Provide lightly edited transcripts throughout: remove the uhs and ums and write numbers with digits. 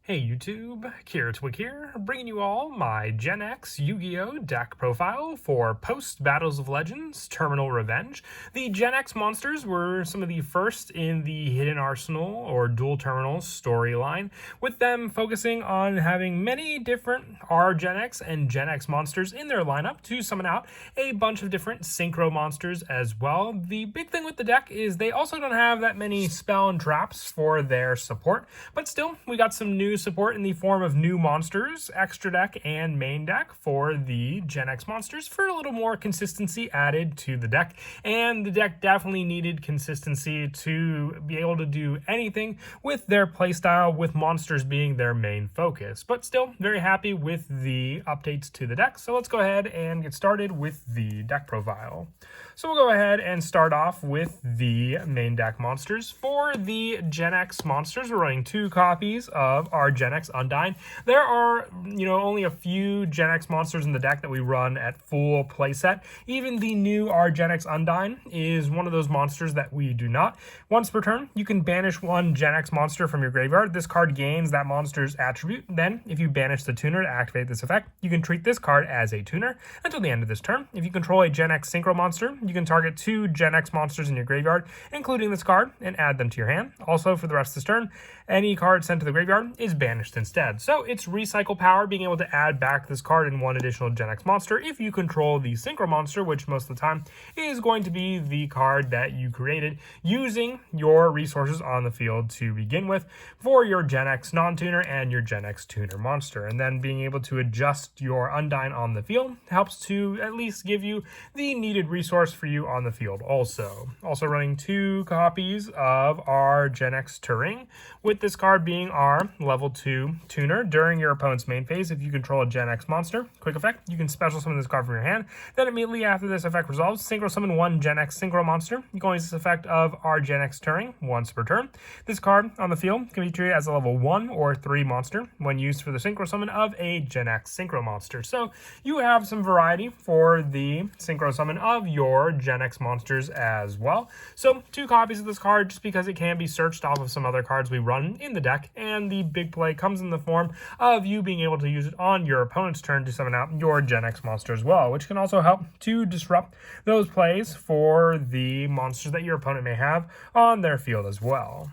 Hey YouTube, Twig here, bringing you all my Genex Yugioh deck profile for post-Battles of Legends Terminal Revenge. The Genex monsters were some of the first in the Hidden Arsenal or Dual Terminals storyline, with them focusing on having many different R-Genex and Genex monsters in their lineup to summon out a bunch of different synchro monsters as well. The big thing with the deck is they also don't have that many spell and traps for their support, but still, we got some new support in the form of new monsters, extra deck and main deck for the Genex monsters for a little more consistency added to the deck. And the deck definitely needed consistency to be able to do anything with their playstyle, with monsters being their main focus. But still, very happy with the updates to the deck. So let's go ahead and get started with the deck profile. So we'll go ahead and start off with the main deck monsters. For the Genex monsters, we're running 2 copies of our Genex Undyne. There are, only a few Genex monsters in the deck that we run at full playset. Even the new our Genex Undyne is one of those monsters that we do not. Once per turn, you can banish one Genex monster from your graveyard. This card gains that monster's attribute. Then, if you banish the tuner to activate this effect, you can treat this card as a tuner until the end of this turn. If you control a Genex Synchro monster, you can target 2 Genex monsters in your graveyard, including this card, and add them to your hand. Also, for the rest of this turn, any card sent to the graveyard is banished instead. So it's recycle power, being able to add back this card in one additional Genex monster if you control the Synchro monster, which most of the time is going to be the card that you created using your resources on the field to begin with for your Genex non-tuner and your Genex tuner monster. And then being able to adjust your Undyne on the field helps to at least give you the needed resource for you on the field also. Also running 2 copies of our Genex Turing, with this card being our level 2 tuner. During your opponent's main phase, if you control a Genex monster, quick effect, you can special summon this card from your hand. Then immediately after this effect resolves, synchro summon 1 Genex Synchro monster. You can use this effect of our Genex Turing once per turn. This card on the field can be treated as a level 1 or 3 monster when used for the synchro summon of a Genex Synchro monster. So you have some variety for the synchro summon of your Genex monsters as well. So 2 copies of this card just because it can be searched off of some other cards we run in the deck, and the big play comes in the form of you being able to use it on your opponent's turn to summon out your Genex monster as well, which can also help to disrupt those plays for the monsters that your opponent may have on their field as well.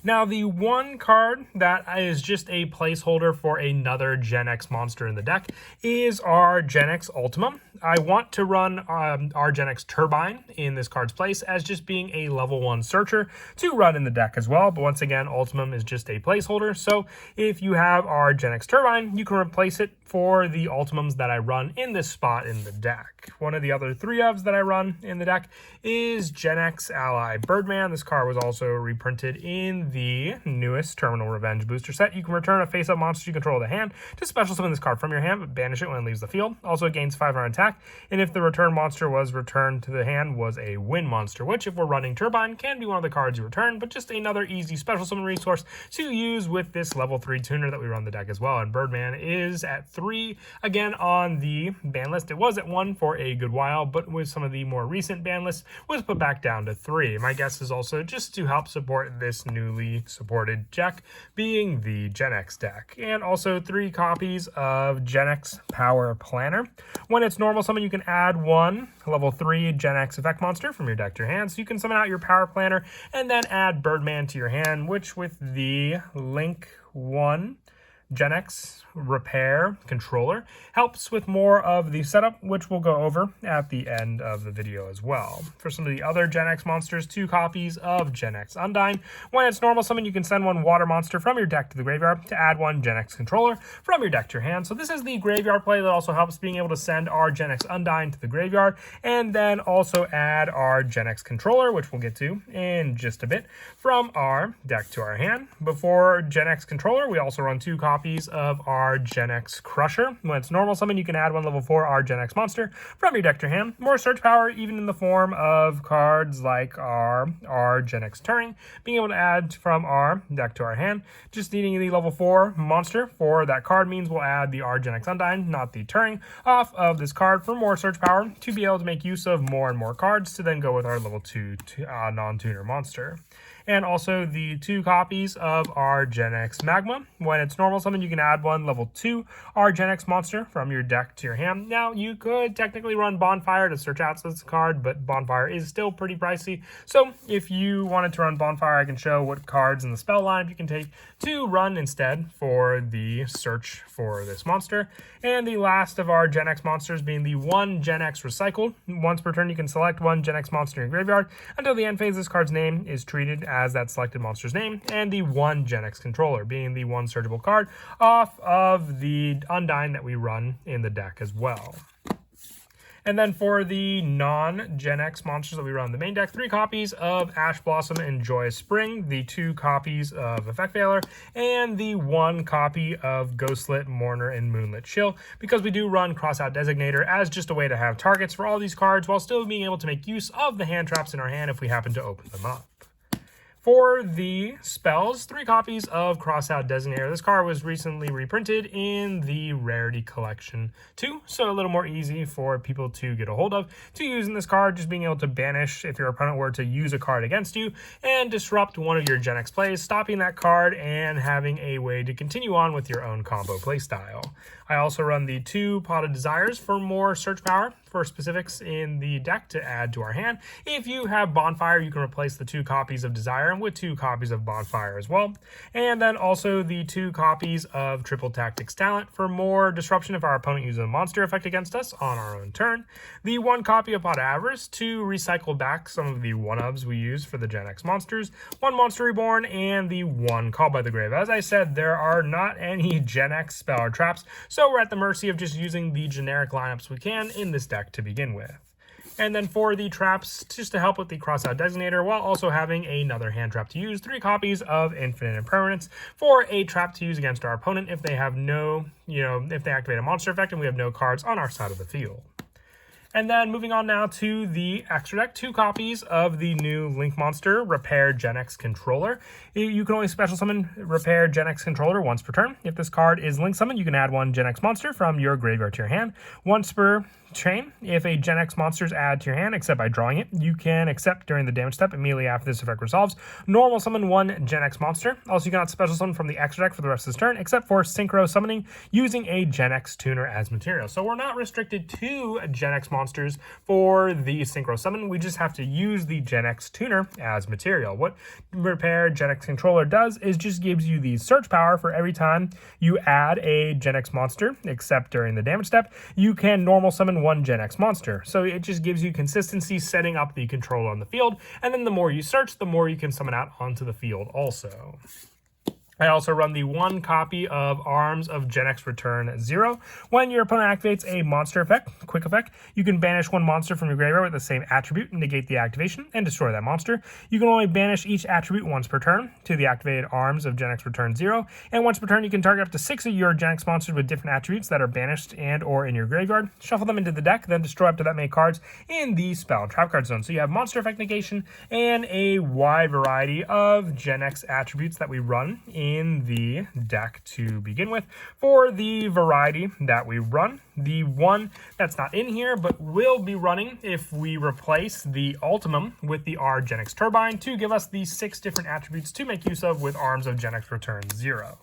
Now, the one card that is just a placeholder for another Genex monster in the deck is our Genex Ultima. I want to run our Genex Turbine in this card's place as just being a level 1 searcher to run in the deck as well. But once again, Ultimum is just a placeholder. So if you have our Genex Turbine, you can replace it for the Ultimums that I run in this spot in the deck. One of the other 3 ofs that I run in the deck is Genex Ally Birdman. This card was also reprinted in the newest Terminal Revenge booster set. You can return a face-up monster you control to the hand to special summon this card from your hand, but banish it when it leaves the field. Also, it gains 5 on attack, and if the return monster was returned to the hand was a win monster, which, if we're running Turbine, can be one of the cards you return, but just another easy special summon resource to use with this level 3 tuner that we run the deck as well. And Birdman is at 3 again on the ban list. It was at 1 for a good while, but with some of the more recent ban lists, was put back down to 3. My guess is also just to help support this newly supported deck, being the Genex deck. And also 3 copies of Genex Power Planner. When it's normal summon, you can add 1 level 3 Genex effect monster from your deck to your hand, so you can summon out your Power Planner and then add Birdman to your hand, which with the Link 1 Genex Repair Controller helps with more of the setup, which we'll go over at the end of the video as well. For some of the other Genex monsters, 2 copies of Genex Undyne. When it's normal summon, you can send 1 water monster from your deck to the graveyard to add 1 Genex Controller from your deck to your hand. So this is the graveyard play that also helps being able to send our Genex Undyne to the graveyard, and then also add our Genex Controller, which we'll get to in just a bit, from our deck to our hand. Before Genex Controller, we also run 2 copies of our Genex Crusher. When it's normal summon, you can add 1 level 4 our Genex monster from your deck to your hand. More search power, even in the form of cards like our Genex Turing, being able to add from our deck to our hand. Just needing the level 4 monster for that card means we'll add the our Genex Undyne, not the Turing, off of this card for more search power to be able to make use of more and more cards to then go with our level 2 non-tuner monster. and also the 2 copies of our Genex Magma. When it's normal summon, you can add one level 2 our Genex monster from your deck to your hand. Now, you could technically run Bonfire to search out this card, but Bonfire is still pretty pricey. So if you wanted to run Bonfire, I can show what cards in the spell lineup you can take to run instead for the search for this monster. And the last of our Genex monsters being the 1 Genex Recycled. Once per turn, you can select 1 Genex monster in your graveyard. Until the end phase, this card's name is treated as that selected monster's name, and the 1 Genex Controller being the 1 searchable card off of the Undyne that we run in the deck as well. And then for the non-Genex monsters that we run in the main deck, 3 copies of Ash Blossom and Joyous Spring, the 2 copies of Effect Veiler, and the 1 copy of Ghostlit, Mourner, and Moonlit Chill, because we do run Crossout Designator as just a way to have targets for all these cards while still being able to make use of the hand traps in our hand if we happen to open them up. For the spells, 3 copies of Crossout Designator. This card was recently reprinted in the Rarity Collection too, so a little more easy for people to get a hold of. To use in this card, just being able to banish if your opponent were to use a card against you and disrupt one of your Genex plays, stopping that card and having a way to continue on with your own combo playstyle. I also run the 2 Pot of Desires for more search power for specifics in the deck to add to our hand. If you have Bonfire, you can replace the 2 copies of Desire with 2 copies of Bonfire as well. And then also the 2 copies of Triple Tactics Talent for more disruption if our opponent uses a monster effect against us on our own turn. The 1 copy of Pot of Avarice to recycle back some of the 1-ofs we use for the Genex monsters, 1 Monster Reborn, and the 1 Call by the Grave. As I said, there are not any Genex spell or traps, so we're at the mercy of just using the generic lineups we can in this deck to begin with. And then for the traps, just to help with the Crossout Designator, while also having another hand trap to use, 3 copies of Infinite Impermanence for a trap to use against our opponent if they have no, if they activate a monster effect and we have no cards on our side of the field. And then moving on now to the extra deck, 2 copies of the new Link Monster Repair Genex Controller. You can only special summon Repair Genex Controller once per turn. If this card is Link Summon, you can add 1 Genex Monster from your graveyard to your hand. Once per chain, if a Genex monster is added to your hand, except by drawing it, you can accept during the damage step immediately after this effect resolves. Normal summon 1 Genex monster. Also, you cannot special summon from the extra deck for the rest of this turn, except for synchro summoning using a Genex tuner as material. So we're not restricted to Genex monsters for the synchro summon. We just have to use the Genex tuner as material. What Repair Genex Controller does is just gives you the search power for every time you add a Genex monster, except during the damage step. You can normal summon 1 Genex monster. So it just gives you consistency setting up the controller on the field, and then the more you search, the more you can summon out onto the field also. I also run the 1 copy of Arms of Genex Return 0. When your opponent activates a monster effect, quick effect, you can banish 1 monster from your graveyard with the same attribute, negate the activation, and destroy that monster. You can only banish each attribute once per turn to the activated Arms of Genex Return 0. And once per turn, you can target up to 6 of your Genex monsters with different attributes that are banished and or in your graveyard. Shuffle them into the deck, then destroy up to that many cards in the spell and trap card zone. So you have monster effect negation and a wide variety of Genex attributes that we run in the deck to begin with. For the variety that we run, the one that's not in here but will be running if we replace the Ultimum with the R Genex Turbine to give us the 6 different attributes to make use of with Arms of Genex Return 0.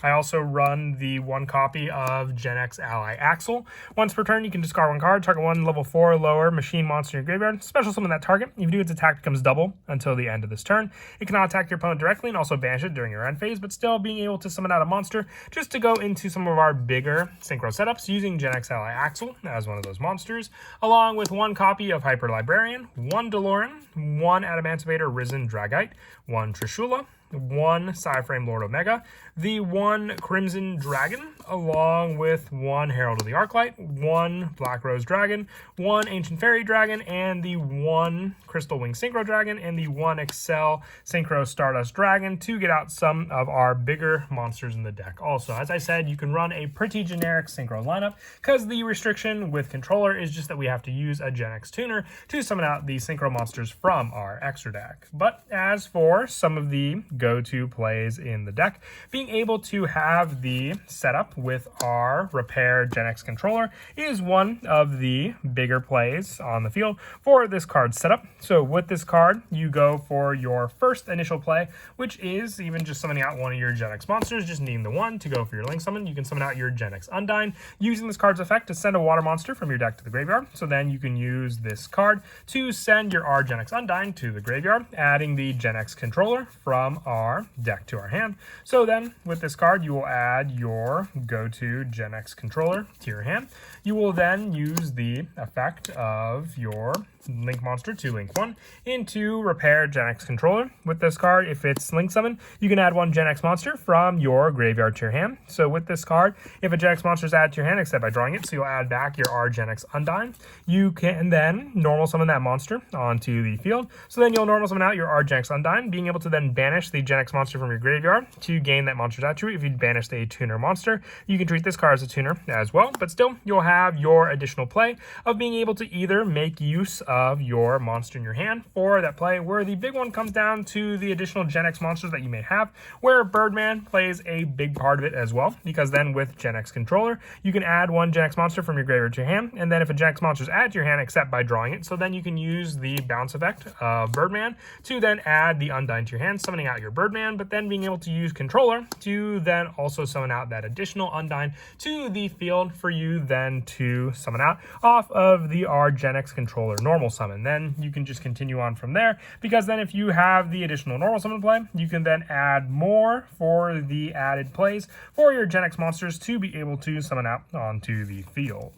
I also run the 1 copy of Genex Ally Axel. Once per turn, you can discard 1 card, target 1 level 4 or lower machine monster in your graveyard, special summon that target. If you do, its attack becomes double until the end of this turn. It cannot attack your opponent directly and also banish it during your end phase, but still being able to summon out a monster just to go into some of our bigger synchro setups using Genex Ally Axel as one of those monsters, along with 1 copy of Hyper Librarian, 1 DeLorean, 1 Adamantivator Risen Dragite, 1 Trishula, 1 Psyframe Lord Omega, the 1 Crimson Dragon, along with 1 Herald of the Arclight, 1 Black Rose Dragon, 1 Ancient Fairy Dragon, and the 1 Crystal Wing Synchro Dragon, and the 1 Excel Synchro Stardust Dragon to get out some of our bigger monsters in the deck. Also, as I said, you can run a pretty generic synchro lineup because the restriction with controller is just that we have to use a Genex tuner to summon out the synchro monsters from our extra deck. But as for some of the go-to plays in the deck. Being able to have the setup with our repair Genex controller is one of the bigger plays on the field for this card setup. So with this card, you go for your first initial play, which is even just summoning out one of your Genex monsters, just needing the one to go for your Link summon. You can summon out your Genex Undyne, using this card's effect to send a water monster from your deck to the graveyard. So then you can use this card to send your R Genex Undyne to the graveyard, adding the Genex controller from our deck to our hand. So then with this card, you will add your go-to Genex controller to your hand. You will then use the effect of your Link monster to Link 1 into repair Genex controller. With this card, if it's Link summon, you can add one Genex monster from your graveyard to your hand. So with this card, if a Genex monster is added to your hand, except by drawing it, so you'll add back your R Genex Undyne, you can then normal summon that monster onto the field. So then you'll normal summon out your R Genex Undyne, being able to then banish the Genex monster from your graveyard to gain that monster's attribute. If you banished a tuner monster, you can treat this card as a tuner as well, but still you'll have your additional play of being able to either make use of your monster in your hand for that play, where the big one comes down to the additional Genex monsters that you may have, where Birdman plays a big part of it as well, because then with Genex controller, you can add one Genex monster from your graveyard to your hand, and then if a Genex monster is added to your hand except by drawing it, so then you can use the bounce effect of Birdman to then add the Undyne to your hand, summoning out your Birdman, but then being able to use controller to then also summon out that additional Undyne to the field for you then to summon out off of the R Genex controller normal summon. Then you can just continue on from there, because then if you have the additional normal summon play, you can then add more for the added plays for your Genex monsters to be able to summon out onto the field.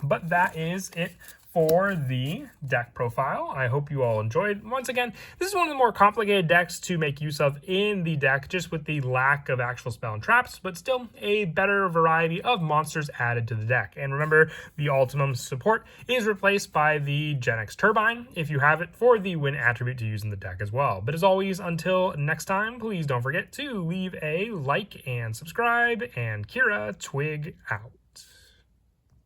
But that is it for the deck profile. I hope you all enjoyed. Once again, this is one of the more complicated decks to make use of in the deck, just with the lack of actual spell and traps, but still a better variety of monsters added to the deck. And remember, the Ultimum support is replaced by the Genex Turbine, if you have it, for the win attribute to use in the deck as well. But as always, until next time, please don't forget to leave a like and subscribe, and Kira Twig out.